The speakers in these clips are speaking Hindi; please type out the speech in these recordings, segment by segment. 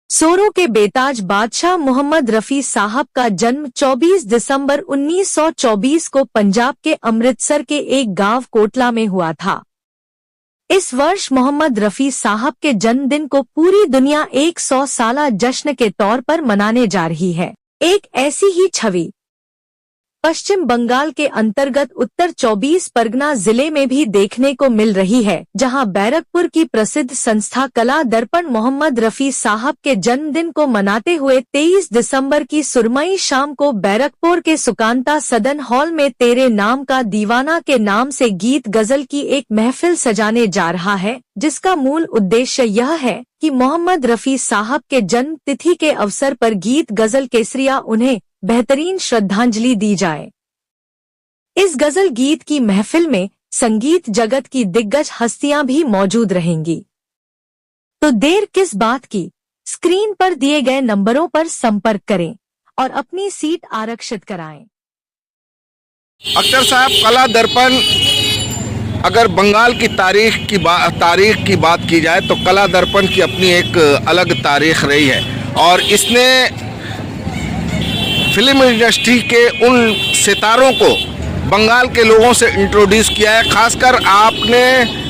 सोरों के बेताज बादशाह मोहम्मद रफी साहब का जन्म 24 दिसंबर 1924 को पंजाब के अमृतसर के एक गांव कोटला में हुआ था। इस वर्ष मोहम्मद रफी साहब के जन्मदिन को पूरी दुनिया 100 साला जश्न के तौर पर मनाने जा रही है। एक ऐसी ही छवि पश्चिम बंगाल के अंतर्गत उत्तर 24 परगना जिले में भी देखने को मिल रही है, जहां बैरकपुर की प्रसिद्ध संस्था कला दर्पण मोहम्मद रफी साहब के जन्मदिन को मनाते हुए 23 दिसंबर की सुरमई शाम को बैरकपुर के सुकांता सदन हॉल में तेरे नाम का दीवाना के नाम से गीत गजल की एक महफिल सजाने जा रहा है, जिसका मूल उद्देश्य यह है कि मोहम्मद रफी साहब के जन्म तिथि के अवसर पर गीत गजल केसरिया उन्हें बेहतरीन श्रद्धांजलि दी जाए। इस गजल गीत की महफिल में संगीत जगत की दिग्गज हस्तियां भी मौजूद रहेंगी। तो देर किस बात की, स्क्रीन पर दिए गए नंबरों पर संपर्क करें और अपनी सीट आरक्षित कराएं। अख्तर साहब, कला दर्पण अगर बंगाल की तारीख की बात की जाए तो कला दर्पण की अपनी एक अलग तारीख रही है और इसने फिल्म इंडस्ट्री के उन सितारों को बंगाल के लोगों से इंट्रोड्यूस किया है। खासकर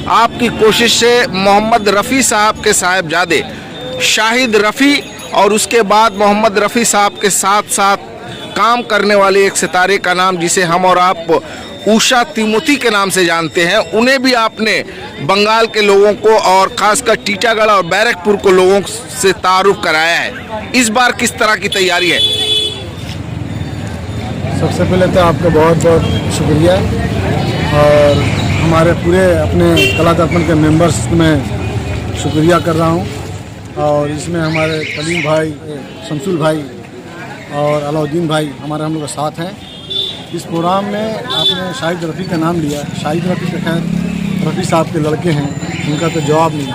आपकी कोशिश से मोहम्मद रफ़ी साहब के साहिबजादे शाहिद रफ़ी और उसके बाद मोहम्मद रफ़ी साहब के साथ साथ काम करने वाले एक सितारे का नाम जिसे हम और आप उषा तिमोथी के नाम से जानते हैं, उन्हें भी आपने बंगाल के लोगों को और खासकर टीटागढ़ और बैरकपुर को लोगों से तारुफ कराया है। इस बार किस तरह की तैयारी है? सबसे पहले तो आपका बहुत बहुत शुक्रिया और हमारे पूरे अपने कला दर्पण के मेंबर्स में शुक्रिया कर रहा हूं। और इसमें हमारे कलीम भाई, शमसुल भाई और अलाउद्दीन भाई हम लोग के साथ हैं। इस प्रोग्राम में आपने शाहिद रफ़ी का नाम लिया। शाहिद रफ़ी तो खैर रफ़ी साहब के लड़के हैं, उनका तो जवाब नहीं।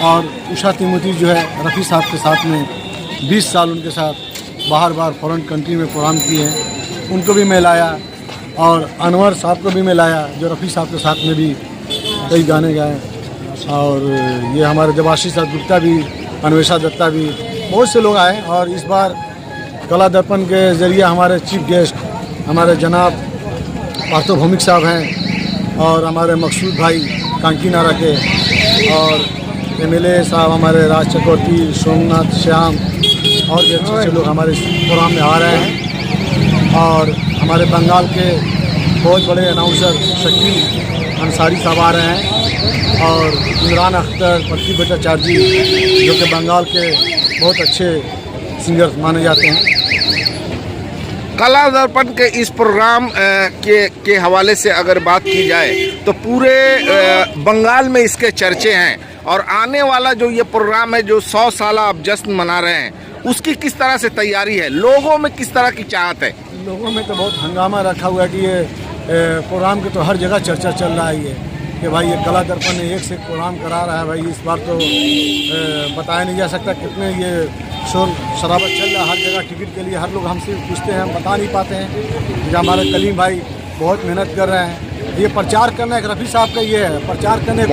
और उषा तिमोथी जो है रफ़ी साहब के साथ में 20 साल उनके साथ बाहर फॉरेन कंट्री में प्रोग्राम किए हैं, उनको भी मैं लाया। और अनवर साहब को भी मैं लाया जो रफ़ी साहब के साथ में भी कई गाने गाए। और ये हमारे देवाशीष गुप्ता भी, अन्वेषा दत्ता भी, बहुत से लोग आए। और इस बार कला दर्पण के ज़रिए हमारे चीफ गेस्ट हमारे जनाब पार्थो भौमिक साहब हैं और हमारे मकसूद भाई कांकी नारा के और MLA साहब हमारे राज चक्रवर्ती, सोमनाथ श्याम और भी अच्छे लोग हमारे प्रोग्राम में आ रहे हैं। और हमारे बंगाल के बहुत बड़े अनाउंसर शकील अंसारी साहब आ रहे हैं और इमरान अख्तर, पृथ्वी भट्टाचार्य जी जो कि बंगाल के बहुत अच्छे सिंगर माने जाते हैं। कला दर्पण के इस प्रोग्राम के हवाले से अगर बात की जाए तो पूरे बंगाल में इसके चर्चे हैं और आने वाला जो ये प्रोग्राम है जो 100 साल आप जश्न मना रहे हैं, उसकी किस तरह से तैयारी है? लोगों में किस तरह की चाहत है? लोगों में तो बहुत हंगामा रखा हुआ है कि ये प्रोग्राम की तो हर जगह चर्चा चल रहा है ये कि भाई ये कला दर्पण ने एक से एक प्रोग्राम करा रहा है। भाई इस बार तो बताया नहीं जा सकता कितने ये शोर शराबत चल रहा है हर जगह। टिकट के लिए हर लोग हमसे पूछते हैं, हम बता नहीं पाते हैं। जो हमारे कलीम भाई बहुत मेहनत कर रहे हैं। ये प्रचार करना एक रफ़ी साहब का ये है, प्रचार करने की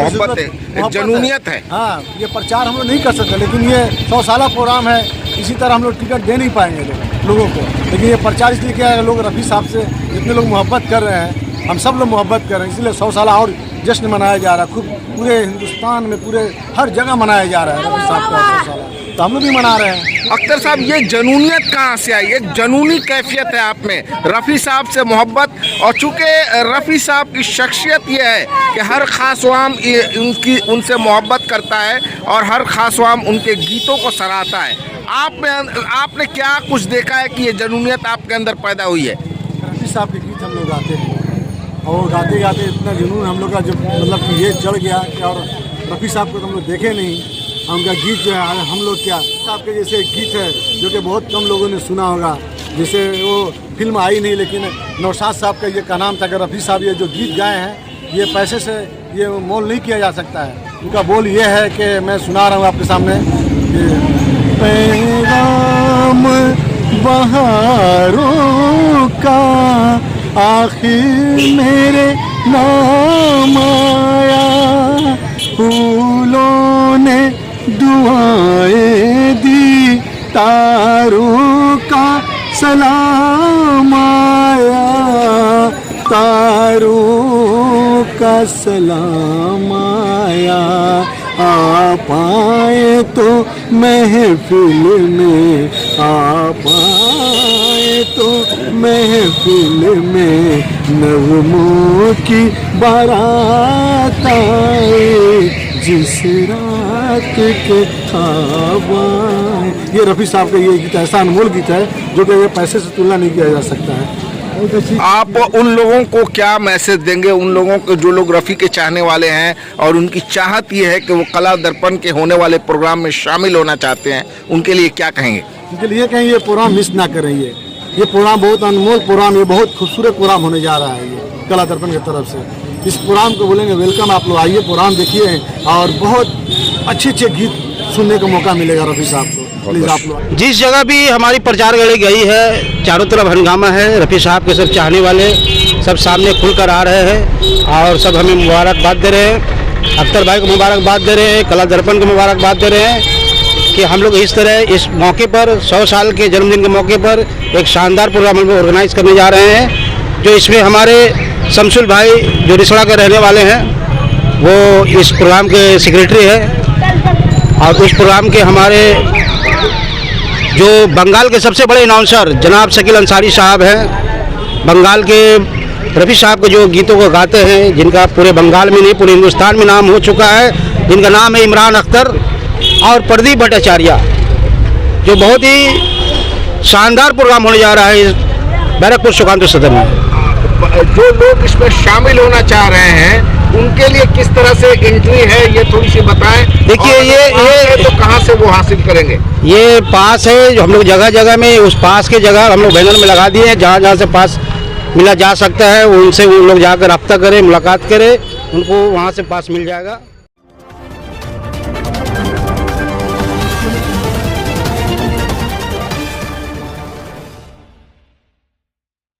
जनूनियत है। हाँ, ये प्रचार हम लोग नहीं कर सकते, लेकिन ये 100 साला प्रोग्राम है। इसी तरह हम लोग टिकट दे नहीं पाएंगे लोगों को, लेकिन ये प्रचार इसलिए किया है। लोग रफ़ी साहब से जितने लोग मोहब्बत कर रहे हैं, हम सब लोग मोहब्बत कर रहे हैं, इसलिए 100 साल और जश्न मनाया जा रहा है। खूब पूरे हिंदुस्तान में पूरे हर जगह मनाया जा रहा है रफ़ी साहब का 100 साल, तो हम लोग भी मना रहे हैं। अख्तर साहब, ये जनूनियत कहाँ से आई? एक जनूनी कैफियत है आप में, रफ़ी साहब से मोहब्बत। और चूँकि रफ़ी साहब की शख्सियत ये है कि हर खासवाम उनसे मोहब्बत करता है और हर खासवाम उनके गीतों को सराहता है। आपने क्या कुछ देखा है कि ये जनूनियत आपके अंदर पैदा हुई है? रफ़ी साहब के गीत हम लोग गाते हैं और गाते गाते इतना जुनून हम लोग का जो मतलब कि ये चढ़ गया कि और रफ़ी साहब को तो हम लोग देखे नहीं, उनका गीत जो है हम लोग क्या साहब के जैसे एक गीत है जो कि बहुत कम लोगों ने सुना होगा, जैसे वो फिल्म आई नहीं, लेकिन नौशाद साहब का ये का नाम था कि रफ़ी साहब ये जो गीत गाए हैं ये पैसे से ये मोल नहीं किया जा सकता है। उनका बोल ये है कि मैं सुना रहा हूँ आपके सामने कि पैगाम बहारों का आखिर मेरे नाम आया, फूलों ने दुआएं दी तारों का सलाम आया, तारों का सलाम आया। आप आए तो महफिल में, आप आए तो महफिल में नगमों की बारात आए, जिस रात के ख्वाब आए। ये रफ़ी साहब का ये गीत ऐसा अनमोल गीत है जो कि ये पैसे से तुलना नहीं किया जा सकता है। आप उन लोगों को क्या मैसेज देंगे, उन लोगों को जो लोग रफ़ी के चाहने वाले हैं और उनकी चाहत ये है कि वो कला दर्पण के होने वाले प्रोग्राम में शामिल होना चाहते हैं, उनके लिए क्या कहेंगे? उनके लिए कहेंगे ये प्रोग्राम मिस ना करें। ये प्रोग्राम बहुत अनमोल प्रोग्राम, ये बहुत खूबसूरत प्रोग्राम होने जा रहा है ये कला दर्पण की तरफ से। इस प्रोग्राम को बोलेंगे वेलकम, आप लोग आइए, प्रोग्राम देखिए और बहुत अच्छे अच्छे गीत सुनने का मौका मिलेगा रफ़ी साहब को। प्लीज़ आप लोग जिस जगह भी हमारी प्रचार गाड़ी गई है, चारों तरफ हंगामा है। रफ़ी साहब के सब चाहने वाले सब सामने खुलकर आ रहे हैं और सब हमें मुबारकबाद दे रहे हैं। अख्तर भाई को मुबारकबाद दे रहे हैं, कला दर्पण को मुबारकबाद दे रहे हैं कि हम लोग इस तरह इस मौके पर 100 साल के जन्मदिन के मौके पर एक शानदार प्रोग्राम हम ऑर्गेनाइज करने जा रहे हैं। जो इसमें हमारे शमसुल भाई जो रिसड़ा के रहने वाले हैं, वो इस प्रोग्राम के सेक्रेटरी है। और उस प्रोग्राम के हमारे जो बंगाल के सबसे बड़े अनाउंसर जनाब शकील अंसारी साहब हैं, बंगाल के रफ़ी साहब के जो गीतों को गाते हैं, जिनका पूरे बंगाल में नहीं पूरे हिंदुस्तान में नाम हो चुका है, जिनका नाम है इमरान अख्तर और प्रदीप भट्टाचार्य, जो बहुत ही शानदार प्रोग्राम होने जा रहा है इस बैरकपुर सुकांत सदन में। जो लोग इसमें शामिल होना चाह रहे हैं उनके लिए किस तरह से एंट्री है ये थोड़ी सी बताएं। देखिए ये तो कहाँ से वो हासिल करेंगे? ये पास है जो हम लोग जगह जगह में, उस पास के जगह हम लोग बैनर में लगा दिए हैं, जहाँ जहाँ से पास मिला जा सकता है उनसे उन लोग जाकर रब्ता करें, मुलाकात करें, उनको वहाँ से पास मिल जाएगा।